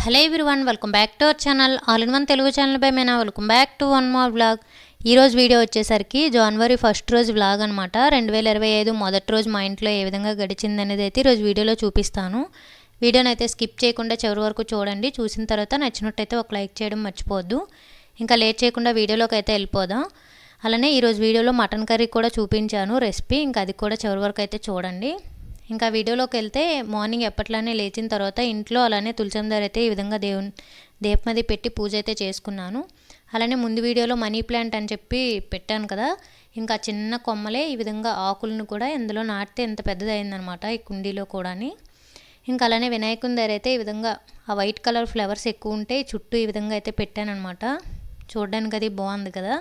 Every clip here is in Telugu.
Hello everyone, welcome back to our channel all in one Telugu channel by Mena. Welcome back to one more vlog. ఈరోజు వీడియో వచ్చేసరికి జనవరి 1 రోజు వ్లాగ్ అనమాట. 2025 మొదటి రోజు మా ఇంట్లో ఏ విధంగా గడిచింది అనేది అయితే ఈరోజు వీడియోలో చూపిస్తాను. వీడియోని అయితే స్కిప్ చేయకుండా చివరి వరకు చూడండి. చూసిన తర్వాత నచ్చినట్టయితే ఒక లైక్ చేయడం మర్చిపోవద్దు. ఇంకా లేట్ చేయకుండా వీడియోలోకి అయితే వెళ్ళిపోదాం. అలానే ఈరోజు వీడియోలో మటన్ కర్రీ కూడా చూపించాను రెసిపీ, ఇంకా అది కూడా చివరి వరకు అయితే చూడండి. ఇంకా వీడియోలోకి వెళ్తే మార్నింగ్ ఎప్పట్లానే లేచిన తర్వాత ఇంట్లో అలానే తులసం దగ్గర అయితే ఈ విధంగా దీపమది పెట్టి పూజ అయితే చేసుకున్నాను. అలానే ముందు వీడియోలో మనీ ప్లాంట్ అని చెప్పి పెట్టాను కదా, ఇంకా చిన్న కొమ్మలే ఈ విధంగా ఆకులను కూడా ఇందులో నాటితే ఎంత పెద్దదైందనమాట ఈ కుండీలో కూడాని. ఇంకా అలానే వినాయకుని దగ్గర అయితే ఈ విధంగా ఆ వైట్ కలర్ ఫ్లవర్స్ ఎక్కువ ఉంటే చుట్టూ ఈ విధంగా అయితే పెట్టానమాట. చూడడానికి అది బాగుంది కదా.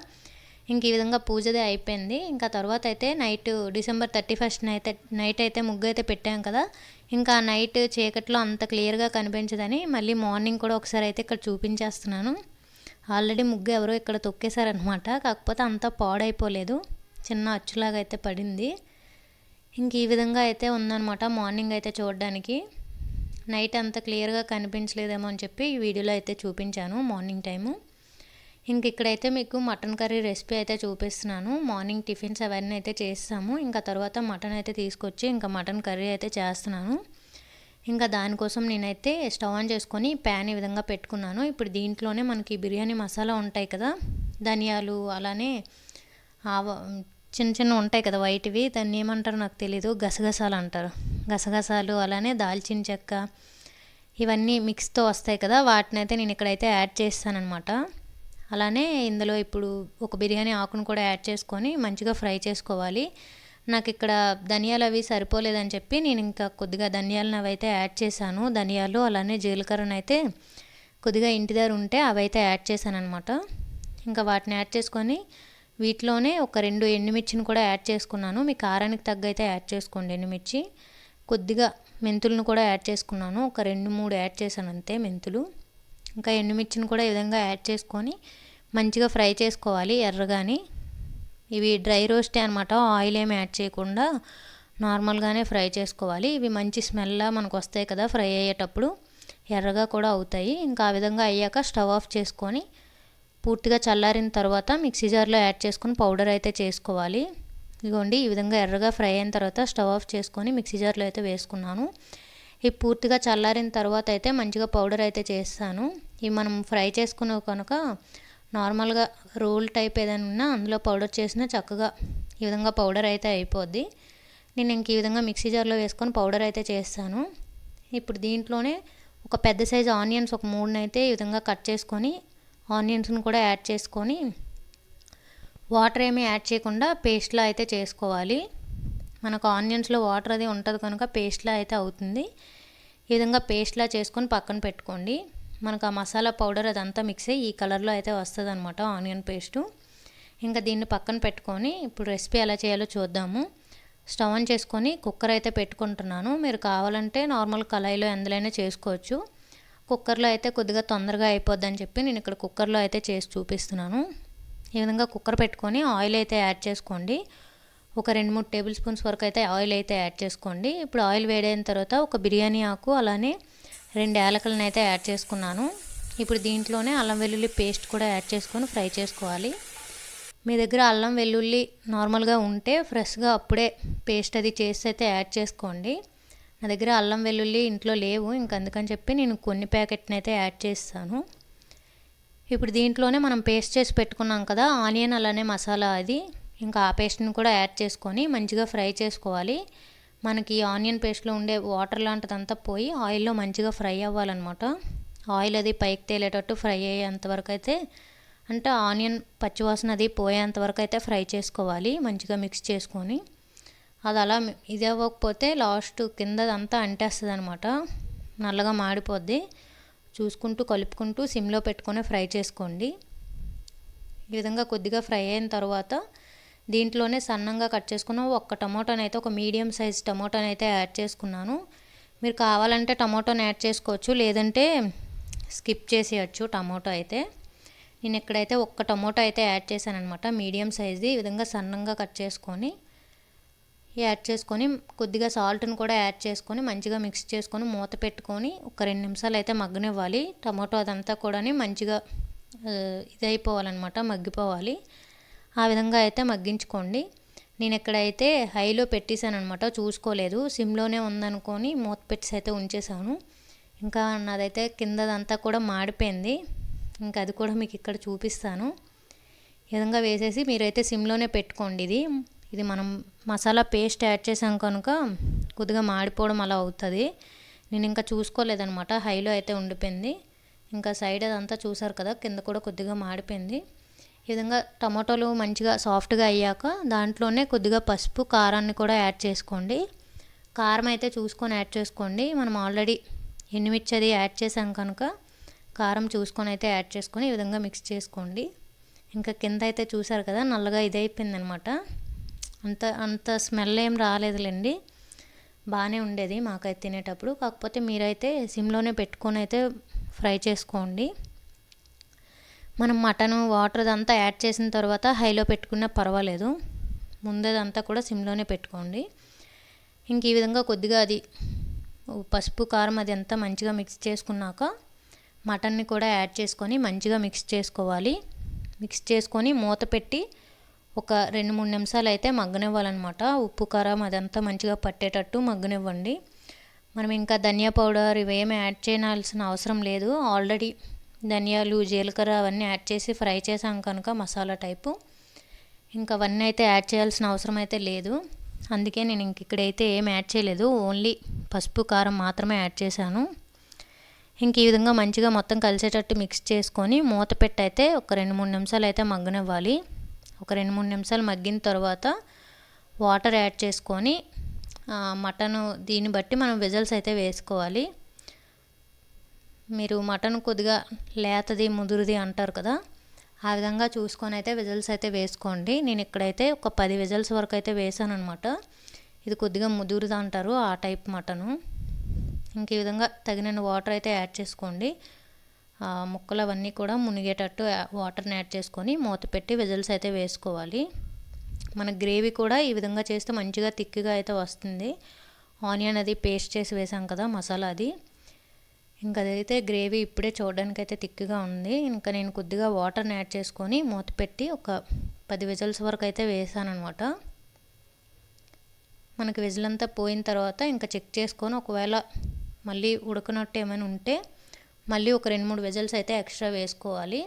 ఇంక ఈ విధంగా పూజదే అయిపోయింది. ఇంకా తర్వాత అయితే నైట్ డిసెంబర్ 31 నైట్ అయితే ముగ్గు అయితే పెట్టాం కదా. ఇంకా నైట్ చీకట్లో అంత క్లియర్గా కనిపించదని మళ్ళీ మార్నింగ్ కూడా ఒకసారి అయితే ఇక్కడ చూపించేస్తున్నాను. ఆల్రెడీ ముగ్గు ఎవరో ఇక్కడ తొక్కేశారనమాట, కాకపోతే అంతా పాడైపోలేదు, చిన్న అచ్చులాగా అయితే పడింది. ఇంక ఈ విధంగా అయితే ఉందన్నమాట మార్నింగ్ అయితే చూడడానికి. నైట్ అంత క్లియర్గా కనిపించలేదేమో అని చెప్పి ఈ వీడియోలో అయితే చూపించాను మార్నింగ్ టైము. ఇంక ఇక్కడైతే మీకు మటన్ కర్రీ రెసిపీ అయితే చూపిస్తున్నాను. మార్నింగ్ టిఫిన్స్ అవన్నీ అయితే చేస్తాము. ఇంకా తర్వాత మటన్ అయితే తీసుకొచ్చి ఇంకా మటన్ కర్రీ అయితే చేస్తున్నాను. ఇంకా దానికోసం నేనైతే స్టవ్ ఆన్ చేసుకొని ప్యాన్ ఈ విధంగా పెట్టుకున్నాను. ఇప్పుడు దీంట్లోనే మనకి బిర్యానీ మసాలా ఉంటాయి కదా, ధనియాలు అలానే చిన్న చిన్న ఉంటాయి కదా వైట్వి, దాన్ని ఏమంటారు నాకు తెలీదు, గసగసాలు అంటారు. గసగసాలు అలానే దాల్చిన చెక్క ఇవన్నీ మిక్స్తో వస్తాయి కదా, వాటిని అయితే నేను ఇక్కడైతే యాడ్ చేస్తానన్నమాట. అలానే ఇందులో ఇప్పుడు ఒక బిర్యానీ ఆకును కూడా యాడ్ చేసుకొని మంచిగా ఫ్రై చేసుకోవాలి. నాకు ఇక్కడ ధనియాలు అవి సరిపోలేదని చెప్పి నేను ఇంకా కొద్దిగా ధనియాలను అవి అయితే యాడ్ చేశాను. ధనియాలు అలానే జీలకర్రను అయితే కొద్దిగా ఇంటి దగ్గర ఉంటే అవి అయితే యాడ్ చేశాను అనమాట. ఇంకా వాటిని యాడ్ చేసుకొని వీటిలోనే ఒక 2 ఎండుమిర్చిని కూడా యాడ్ చేసుకున్నాను. మీ కారానికి తగ్గ అయితే యాడ్ చేసుకోండి ఎండుమిర్చి. కొద్దిగా మెంతులను కూడా యాడ్ చేసుకున్నాను, ఒక 2-3 యాడ్ చేశాను అంతే మెంతులు. ఇంకా ఎండుమిర్చిని కూడా ఈ విధంగా యాడ్ చేసుకొని మంచిగా ఫ్రై చేసుకోవాలి ఎర్రగాని. ఇవి డ్రై రోస్టే అనమాట, ఆయిల్ ఏమి యాడ్ చేయకుండా నార్మల్గానే ఫ్రై చేసుకోవాలి. ఇవి మంచి స్మెల్లా మనకు వస్తాయి కదా ఫ్రై అయ్యేటప్పుడు, ఎర్రగా కూడా అవుతాయి. ఇంకా ఆ విధంగా అయ్యాక స్టవ్ ఆఫ్ చేసుకొని పూర్తిగా చల్లారిన తర్వాత మిక్సీ జార్లో యాడ్ చేసుకొని పౌడర్ అయితే చేసుకోవాలి. ఇదిగోండి ఈ విధంగా ఎర్రగా ఫ్రై అయిన తర్వాత స్టవ్ ఆఫ్ చేసుకొని మిక్సీ జార్లో అయితే వేసుకున్నాను. ఇవి పూర్తిగా చల్లారిన తర్వాత అయితే మంచిగా పౌడర్ అయితే చేస్తాను. ఇవి మనం ఫ్రై చేసుకున్నావు కనుక నార్మల్గా రోల్ టైప్ ఏదైనా ఉన్నా అందులో పౌడర్ చేసినా చక్కగా ఈ విధంగా పౌడర్ అయితే అయిపోద్ది. నేను ఇంక ఈ విధంగా మిక్సీ జార్లో వేసుకొని పౌడర్ అయితే చేస్తాను. ఇప్పుడు దీంట్లోనే ఒక పెద్ద సైజు ఆనియన్స్ ఒక 3 అయితే ఈ విధంగా కట్ చేసుకొని ఆనియన్స్ని కూడా యాడ్ చేసుకొని వాటర్ ఏమీ యాడ్ చేయకుండా పేస్ట్లా అయితే చేసుకోవాలి. మనకు ఆనియన్స్లో వాటర్ అది ఉంటుంది కనుక పేస్ట్లా అయితే అవుతుంది. ఈ విధంగా పేస్ట్లా చేసుకొని పక్కన పెట్టుకోండి. మనకు ఆ మసాలా పౌడర్ అదంతా మిక్స్ అయ్యి ఈ కలర్లో అయితే వస్తుంది అనమాట ఆనియన్ పేస్టు. ఇంకా దీన్ని పక్కన పెట్టుకొని ఇప్పుడు రెసిపీ ఎలా చేయాలో చూద్దాము. స్టవ్ ఆన్ చేసుకొని కుక్కర్ అయితే పెట్టుకుంటున్నాను. మీరు కావాలంటే నార్మల్ కళాయిలో ఎందులోనే చేసుకోవచ్చు. కుక్కర్లో అయితే కొద్దిగా తొందరగా అయిపోద్దని చెప్పి నేను ఇక్కడ కుక్కర్లో అయితే చేసి చూపిస్తున్నాను. ఈ విధంగా కుక్కర్ పెట్టుకొని ఆయిల్ అయితే యాడ్ చేసుకోండి. ఒక 2-3 టేబుల్ స్పూన్స్ వరకు అయితే ఆయిల్ అయితే యాడ్ చేసుకోండి. ఇప్పుడు ఆయిల్ వేడైన తర్వాత ఒక బిర్యానీ ఆకు అలానే 2 యాలకులను అయితే యాడ్ చేసుకున్నాను. ఇప్పుడు దీంట్లోనే అల్లం వెల్లుల్లి పేస్ట్ కూడా యాడ్ చేసుకొని ఫ్రై చేసుకోవాలి. మీ దగ్గర అల్లం వెల్లుల్లి నార్మల్గా ఉంటే ఫ్రెష్గా అప్పుడే పేస్ట్ అది చేసి అయితే యాడ్ చేసుకోండి. నా దగ్గర అల్లం వెల్లుల్లి ఇంట్లో లేవు, ఇంక అందుకని చెప్పి నేను కొన్ని ప్యాకెట్ని అయితే యాడ్ చేస్తాను. ఇప్పుడు దీంట్లోనే మనం పేస్ట్ చేసి పెట్టుకున్నాం కదా ఆనియన్ అలానే మసాలా, అది ఇంకా ఆ పేస్ట్ని కూడా యాడ్ చేసుకొని మంచిగా ఫ్రై చేసుకోవాలి. మనకి ఆనియన్ పేస్ట్లో ఉండే వాటర్ లాంటిదంతా పోయి ఆయిల్లో మంచిగా ఫ్రై అవ్వాలన్నమాట. ఆయిల్ అది పైకి తేలేటట్టు ఫ్రై అయ్యేంతవరకు అయితే, అంటే ఆనియన్ పచ్చివాసన అది పోయేంతవరకు అయితే ఫ్రై చేసుకోవాలి మంచిగా మిక్స్ చేసుకొని. అది అలా ఇది అవ్వకపోతే లాస్ట్ కిందదంతా అంటేస్తుంది అనమాట, నల్లగా మాడిపోద్ది. చూసుకుంటూ కలుపుకుంటూ సిమ్లో పెట్టుకొని ఫ్రై చేసుకోండి. ఈ విధంగా కొద్దిగా ఫ్రై అయిన తర్వాత దీంట్లోనే సన్నంగా కట్ చేసుకున్న ఒక టమోటాని అయితే, ఒక మీడియం సైజ్ టమోటాని అయితే యాడ్ చేసుకున్నాను. మీరు కావాలంటే టమోటాని యాడ్ చేసుకోవచ్చు, లేదంటే స్కిప్ చేసేయచ్చు టమోటా అయితే. నేను ఇక్కడైతే ఒక్క టమోటా అయితే యాడ్ చేశాను అనమాట, మీడియం సైజ్ది. ఈ విధంగా సన్నంగా కట్ చేసుకొని యాడ్ చేసుకొని కొద్దిగా సాల్ట్ని కూడా యాడ్ చేసుకొని మంచిగా మిక్స్ చేసుకొని మూత పెట్టుకొని ఒక 2 నిమిషాలు అయితే మగ్గనివ్వాలి. టమాటో అదంతా కూడా మంచిగా ఇదైపోవాలన్నమాట, మగ్గిపోవాలి. ఆ విధంగా అయితే మగ్గించుకోండి. నేను ఇక్కడైతే హైలో పెట్టేశాను అనమాట, చూసుకోలేదు. సిమ్లోనే ఉందనుకొని మూత పెట్టేసి అయితే ఉంచేసాను. ఇంకా నాదైతే కిందదంతా కూడా మాడిపోయింది. ఇంకా అది కూడా మీకు ఇక్కడ చూపిస్తాను. ఈ విధంగా వేసేసి మీరైతే సిమ్లోనే పెట్టుకోండి. ఇది మనం మసాలా పేస్ట్ యాడ్ చేసాం కనుక కొద్దిగా మాడిపోవడం అలా అవుతుంది. నేను ఇంకా చూసుకోలేదనమాట, హైలో అయితే ఉండిపోయింది. ఇంకా సైడ్ అదంతా చూసారు కదా, కింద కూడా కొద్దిగా మాడిపోయింది. ఈ విధంగా టమాటోలు మంచిగా సాఫ్ట్గా అయ్యాక దాంట్లోనే కొద్దిగా పసుపు, కారాన్ని కూడా యాడ్ చేసుకోండి. కారం అయితే చూసుకొని యాడ్ చేసుకోండి. మనం ఆల్రెడీ ఎండుమిర్చి అది యాడ్ చేసాం కనుక కారం చూసుకొని అయితే యాడ్ చేసుకొని ఈ విధంగా మిక్స్ చేసుకోండి. ఇంకా కింద అయితే చూసారు కదా, నల్లగా ఇదైపోయింది అనమాట. అంత స్మెల్ ఏం రాలేదులేండి, బాగానే ఉండేది మాకైతే తినేటప్పుడు. కాకపోతే మీరైతే సిమ్లోనే పెట్టుకొని అయితే ఫ్రై చేసుకోండి. మనం మటన్ వాటర్ అదంతా యాడ్ చేసిన తర్వాత హైలో పెట్టుకున్నా పర్వాలేదు, ముందేదంతా కూడా సిమ్లోనే పెట్టుకోండి. ఇంక ఈ విధంగా కొద్దిగా అది పసుపు, కారం అది అంతా మంచిగా మిక్స్ చేసుకున్నాక మటన్ని కూడా యాడ్ చేసుకొని మంచిగా మిక్స్ చేసుకోవాలి. మిక్స్ చేసుకొని మూత పెట్టి ఒక 2-3 నిమిషాలు అయితే మగ్గనివ్వాలన్నమాట. ఉప్పు, కారం అదంతా మంచిగా పట్టేటట్టు మగ్గనివ్వండి. మనం ఇంకా ధనియా పౌడర్ ఇవేమీ యాడ్ చేయాల్సిన అవసరం లేదు. ఆల్రెడీ ధనియాలు, జీలకర్ర అవన్నీ యాడ్ చేసి ఫ్రై చేసాం కనుక మసాలా టైపు, ఇంకా అవన్నీ అయితే యాడ్ చేయాల్సిన అవసరం అయితే లేదు. అందుకే నేను ఇంక ఇక్కడైతే ఏం యాడ్ చేయలేదు, ఓన్లీ పసుపు, కారం మాత్రమే యాడ్ చేశాను. ఇంక ఈ విధంగా మంచిగా మొత్తం కలిసేటట్టు మిక్స్ చేసుకొని మూత పెట్టి అయితే ఒక 2-3 నిమిషాలు అయితే మగ్గనివ్వాలి. ఒక 2-3 నిమిషాలు మగ్గిన తర్వాత వాటర్ యాడ్ చేసుకొని మటన్ దీన్ని బట్టి మనం విజిల్స్ అయితే వేసుకోవాలి. మీరు మటన్ కొద్దిగా లేతది, ముదురుది అంటారు కదా, ఆ విధంగా చూసుకొని అయితే విజిల్స్ అయితే వేసుకోండి. నేను ఇక్కడైతే ఒక 10 విజిల్స్ వరకు అయితే వేసాను అనమాట. ఇది కొద్దిగా ముదురుది అంటారు, ఆ టైప్ మటను. ఇంక ఈ విధంగా తగినన్ని వాటర్ అయితే యాడ్ చేసుకోండి. ముక్కలు అవన్నీ కూడా మునిగేటట్టు వాటర్ని యాడ్ చేసుకొని మూత పెట్టి విజిల్స్ అయితే వేసుకోవాలి. మన గ్రేవీ కూడా ఈ విధంగా చేస్తే మంచిగా థిక్గా అయితే వస్తుంది. ఆనియన్ అది పేస్ట్ చేసి వేసాం కదా మసాలా, అది ఇంకా అదైతే గ్రేవీ ఇప్పుడే చూడడానికి అయితే థిక్గా ఉంది. ఇంకా నేను కొద్దిగా వాటర్ని యాడ్ చేసుకొని మూత పెట్టి ఒక 10 విజిల్స్ వరకు అయితే వేసాను అనమాట. మనకి విజిల్ అంతా పోయిన తర్వాత ఇంకా చెక్ చేసుకొని ఒకవేళ మళ్ళీ ఉడకనట్టు ఏమైనా ఉంటే మళ్ళీ ఒక 2-3 విజిల్స్ అయితే ఎక్స్ట్రా వేసుకోవాలి.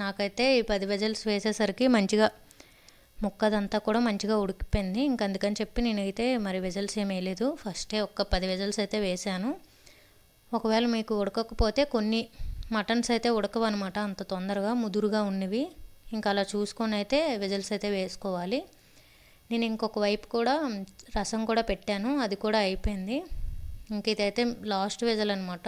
నాకైతే ఈ 10 విజిల్స్ వేసేసరికి మంచిగా ముక్కదంతా కూడా మంచిగా ఉడికిపోయింది. ఇంక అందుకని చెప్పి నేనైతే మరి విజిల్స్ ఏం వేయలేదు, ఫస్టే ఒక 10 విజిల్స్ అయితే వేసాను. ఒకవేళ మీకు ఉడకకపోతే కొన్ని మటన్స్ అయితే ఉడకవన్నమాట అంత తొందరగా, ముదురుగా ఉన్నవి. ఇంకా అలా చూసుకొని అయితే విజిల్స్ అయితే వేసుకోవాలి. నేను ఇంకొక వైపు కూడా రసం కూడా పెట్టాను, అది కూడా అయిపోయింది. ఇంక ఇదైతే లాస్ట్ విజిల్ అనమాట.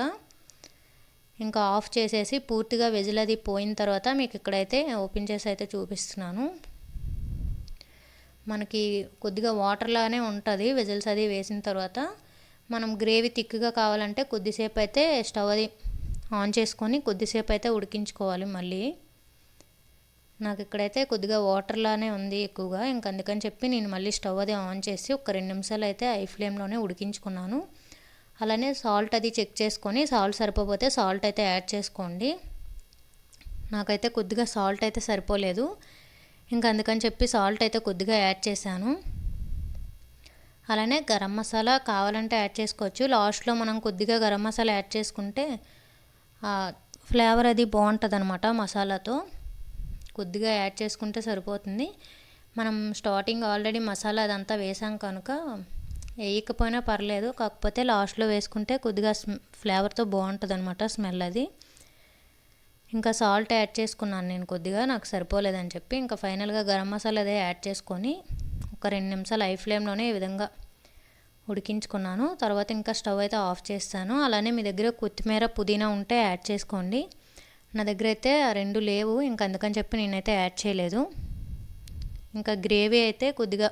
ఇంకా ఆఫ్ చేసేసి పూర్తిగా విజిల్ అది పోయిన తర్వాత మీకు ఇక్కడైతే ఓపెన్ చేసి అయితే చూపిస్తున్నాను. మనకి కొద్దిగా వాటర్లానే ఉంటుంది విజిల్స్ అది వేసిన తర్వాత. మనం గ్రేవీ థిక్గా కావాలంటే కొద్దిసేపు అయితే స్టవ్ అది ఆన్ చేసుకొని కొద్దిసేపు అయితే ఉడికించుకోవాలి మళ్ళీ. నాకు ఇక్కడైతే కొద్దిగా వాటర్లానే ఉంది ఎక్కువగా, ఇంక అందుకని చెప్పి నేను మళ్ళీ స్టవ్ అది ఆన్ చేసి ఒక 2 నిమిషాలు అయితే హై ఫ్లేమ్లోనే ఉడికించుకున్నాను. అలానే సాల్ట్ అది చెక్ చేసుకొని సాల్ట్ సరిపోతే సాల్ట్ అయితే యాడ్ చేసుకోండి. నాకైతే కొద్దిగా సాల్ట్ అయితే సరిపోలేదు, ఇంకా అందుకని చెప్పి సాల్ట్ అయితే కొద్దిగా యాడ్ చేశాను. అలానే గరం మసాలా కావాలంటే యాడ్ చేసుకోవచ్చు. లాస్ట్లో మనం కొద్దిగా గరం మసాలా యాడ్ చేసుకుంటే ఫ్లేవర్ అది బాగుంటుంది అనమాట. మసాలాతో కొద్దిగా యాడ్ చేసుకుంటే సరిపోతుంది. మనం స్టార్టింగ్ ఆల్రెడీ మసాలా అదంతా వేసాం కనుక వేయకపోయినా పర్లేదు, కాకపోతే లాస్ట్లో వేసుకుంటే కొద్దిగా ఫ్లేవర్తో బాగుంటుంది అనమాట స్మెల్ అది. ఇంకా సాల్ట్ యాడ్ చేసుకున్నాను నేను కొద్దిగా, నాకు సరిపోలేదని చెప్పి. ఇంకా ఫైనల్గా గరం మసాలా అదే యాడ్ చేసుకొని ఒక 2 నిమిషాలు హై ఫ్లేమ్లోనే ఈ విధంగా ఉడికించుకున్నాను. తర్వాత ఇంకా స్టవ్ అయితే ఆఫ్ చేస్తాను. అలానే మీ దగ్గర కొత్తిమీర, పుదీనా ఉంటే యాడ్ చేసుకోండి. నా దగ్గర అయితే ఆ 2 లేవు, ఇంకా అందుకని చెప్పి నేనైతే యాడ్ చేయలేదు. ఇంకా గ్రేవీ అయితే కొద్దిగా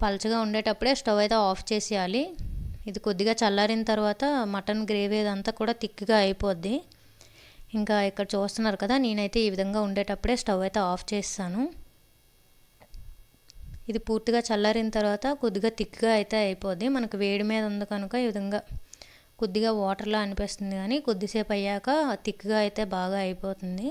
పలచగా ఉండేటప్పుడే స్టవ్ అయితే ఆఫ్ చేసేయాలి. ఇది కొద్దిగా చల్లారిన తర్వాత మటన్ గ్రేవీ అదంతా కూడా థిక్గా అయిపోద్ది. ఇంకా ఇక్కడ చూస్తున్నారు కదా, నేనైతే ఈ విధంగా ఉండేటప్పుడే స్టవ్ అయితే ఆఫ్ చేస్తాను. ఇది పూర్తిగా చల్లారిన తర్వాత కొద్దిగా థిక్గా అయితే అయిపోద్ది. మనకు వేడి మీద ఉంది కనుక ఈ విధంగా కొద్దిగా వాటర్లా అనిపిస్తుంది, కానీ కొద్దిసేపు అయ్యాక థిక్గా అయితే బాగా అయిపోతుంది.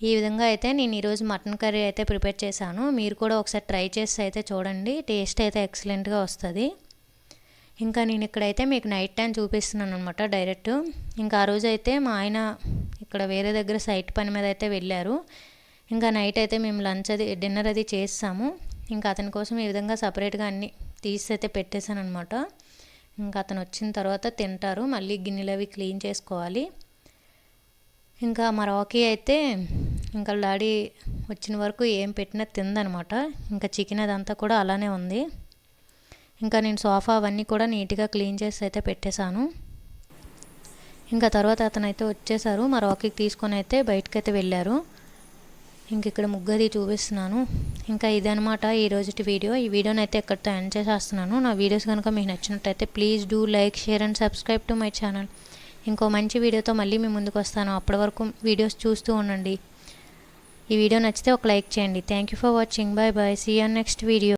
ఈ విధంగా అయితే నేను ఈరోజు మటన్ కర్రీ అయితే ప్రిపేర్ చేశాను. మీరు కూడా ఒకసారి ట్రై చేసి అయితే చూడండి, టేస్ట్ అయితే ఎక్సలెంట్గా వస్తుంది. ఇంకా నేను ఇక్కడైతే మీకు నైట్ టైం చూపిస్తున్నాను అనమాట డైరెక్ట్. ఇంకా ఆ రోజు అయితే మా ఆయన ఇక్కడ వేరే దగ్గర సైట్ పని మీద అయితే వెళ్ళారు. ఇంకా నైట్ అయితే మేము డిన్నర్ అది చేసాము. ఇంకా అతని కోసం ఈ విధంగా సపరేట్గా అన్నీ తీసి అయితే పెట్టేశాను అనమాట. ఇంకా అతను వచ్చిన తర్వాత తింటారు, మళ్ళీ గిన్నెలు అవి క్లీన్ చేసుకోవాలి. ఇంకా మా రాకీ అయితే ఇంకా డాడీ వచ్చిన వరకు ఏం పెట్టినా తిందనమాట. ఇంకా చికెన్ అదంతా కూడా అలానే ఉంది. ఇంకా నేను సోఫా అవన్నీ కూడా నీట్గా క్లీన్ చేసి అయితే పెట్టేశాను. ఇంకా తర్వాత అతను అయితే వచ్చేసారు, మా రాకీకి తీసుకొని అయితే బయటకైతే వెళ్ళారు. ఇంక ఇక్కడ ముగ్గది చూపిస్తున్నాను. ఇంకా ఇదనమాట ఈరోజుటి వీడియో. ఈ వీడియోని అయితే ఎక్కడితో ఎండ్ చేసేస్తున్నాను. నా వీడియోస్ కనుక మీకు నచ్చినట్టయితే please do like, share and subscribe to my channel. ఇంకో మంచి వీడియోతో మళ్ళీ మీ ముందుకు వస్తాను. అప్పటి వరకు వీడియోస్ చూస్తూ ఉండండి. ఈ వీడియో నచ్చితే ఒక లైక్ చేయండి. Thank you for watching. Bye bye. See you next video.